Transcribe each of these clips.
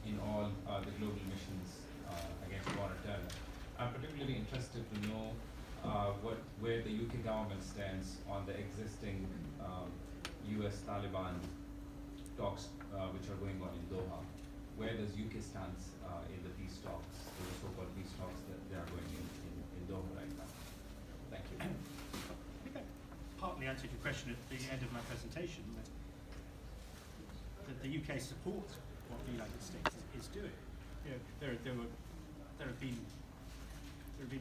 in all the global missions against war and terror. I'm particularly interested to know where the UK government stands on the existing US Taliban talks which are going on in Doha. Where does UK stand in the peace talks, the so-called peace talks that they are going in Doha right now? Thank you. I think I partly answered your question at the end of my presentation, that the UK supports what the United States is doing. You know, there have been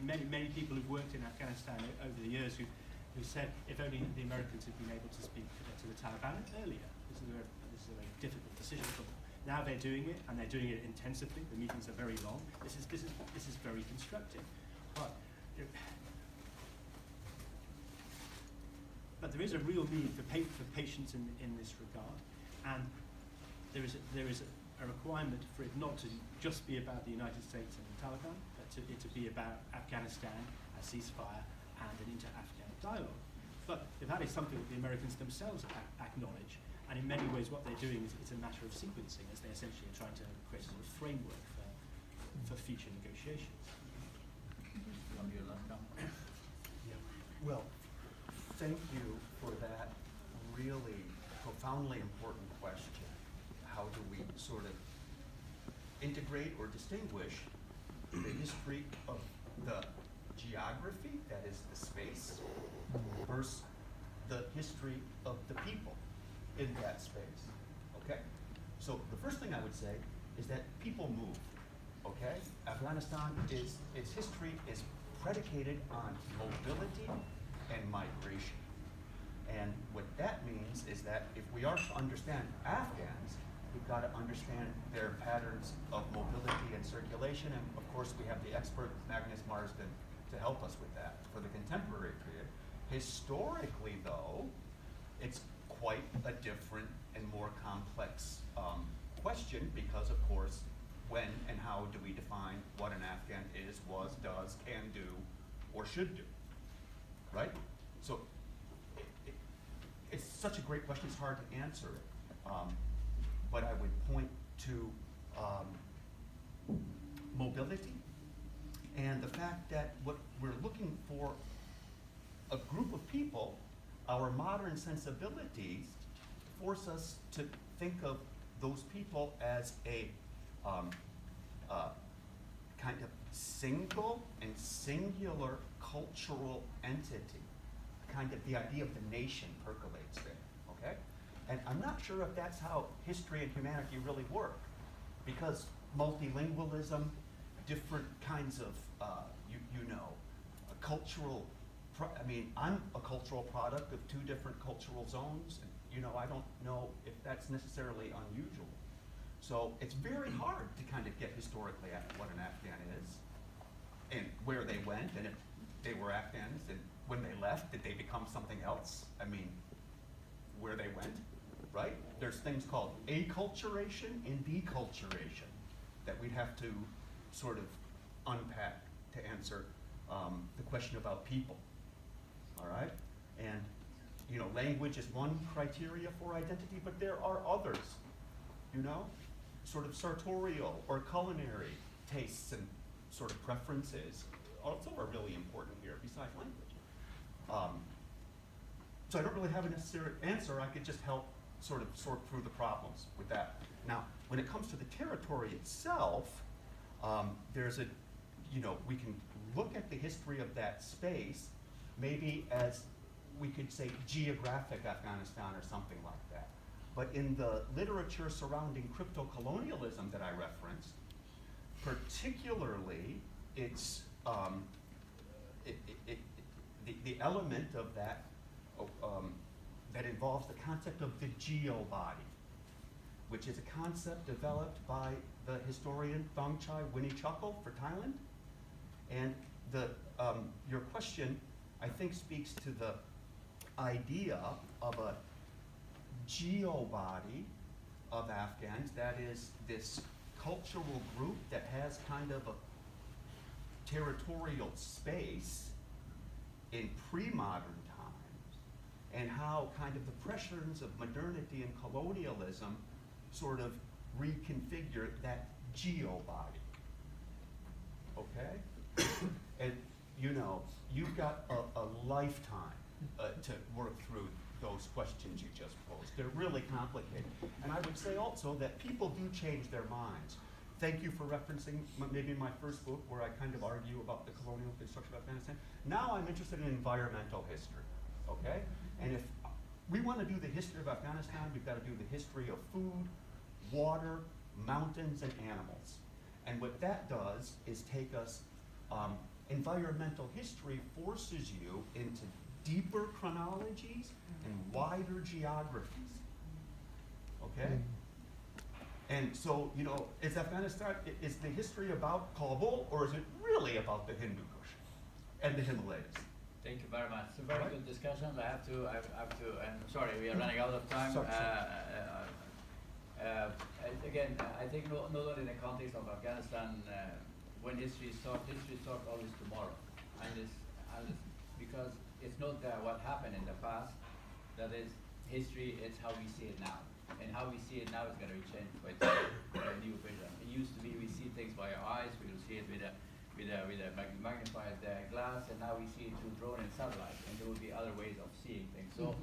many people who've worked in Afghanistan over the years who said if only the Americans had been able to speak to the Taliban earlier. This is a very difficult decision for them. Now they're doing it, and they're doing it intensively. The meetings are very long. This is very constructive. But there is a real need for patience in this regard, and there is a requirement for it not to just be about the United States and the Taliban, but to be about Afghanistan, a ceasefire, and an inter-Afghan dialogue. But that is something that the Americans themselves acknowledge, and in many ways what they're doing is it's a matter of sequencing, as they essentially are trying to create a sort of framework for future negotiations. Yeah. Well, thank you for that really profoundly important question. How do we sort of integrate or distinguish the history of the geography, that is the space, versus the history of the people in that space, okay? So the first thing I would say is that people move, okay? Afghanistan its history is predicated on mobility and migration. And what that means is that if we are to understand Afghans, we've got to understand their patterns of mobility and circulation, and of course we have the expert Magnus Marsden to help us with that for the contemporary period. Historically, though, it's quite a different and more complex question because, of course, when and how do we define what an Afghan is, was, does, can do, or should do, right? So it's such a great question, it's hard to answer it. But I would point to mobility and the fact that what we're looking for a group of people, our modern sensibilities force us to think of those people as a kind of single and singular cultural entity. Kind of the idea of the nation percolates there, okay? And I'm not sure if that's how history and humanity really work, because multilingualism, different kinds of, cultural, I mean, I'm a cultural product of two different cultural zones, and, I don't know if that's necessarily unusual. So it's very hard to kind of get historically at what an Afghan is, and where they went, and if they were Afghans, and when they left, did they become something else? I mean, where they went, right? There's things called acculturation and deculturation that we'd have to sort of unpack to answer the question about people, all right? And, language is one criteria for identity, but there are others, sort of sartorial or culinary tastes and sort of preferences also are really important here besides language. So I don't really have a necessary answer. I could just help sort of sort through the problems with that. Now, when it comes to the territory itself, there's a, we can look at the history of that space maybe as we could say geographic Afghanistan or something like that. But in the literature surrounding crypto-colonialism that I referenced, particularly it's the element of that that involves the concept of the geo-body, which is a concept developed by the historian Thongchai Winnichuckle for Thailand. And your question, I think, speaks to the idea of a geo-body of Afghans, that is this cultural group that has kind of a territorial space in pre-modern times, and how kind of the pressures of modernity and colonialism sort of reconfigure that geo-body. Okay? And you know, you've got a lifetime to work through those questions you just posed. They're really complicated. And I would say also that people do change their minds. Thank you for referencing maybe my first book where I kind of argue about the colonial construction of Afghanistan. Now I'm interested in environmental history, okay? And if we want to do the history of Afghanistan, we've got to do the history of food, water, mountains, and animals. And what that does is take us, environmental history forces you into deeper chronologies and wider geographies, okay? And so, you know, is Afghanistan, is the history about Kabul, or is it really about the Hindu Kush and the Himalayas? Thank you very much. It's a very All right. good discussion. I have to, and I'm sorry, we are running out of time. Sorry. Again, I think not only in the context of Afghanistan, when history is taught always tomorrow. And because it's not what happened in the past, that is history, it's how we see it now. And how we see it now is going to be changed by a new vision. It used to be we see things by our eyes, we will see it with a magnified glass, and now we see it through drone and satellite, and there will be other ways of seeing things. So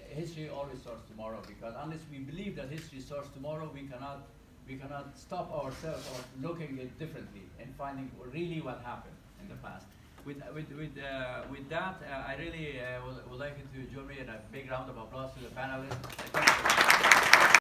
history always starts tomorrow, because unless we believe that history starts tomorrow, we cannot stop ourselves of looking at it differently and finding really what happened in the past. With that, I really would like you to join me in a big round of applause to the panelists.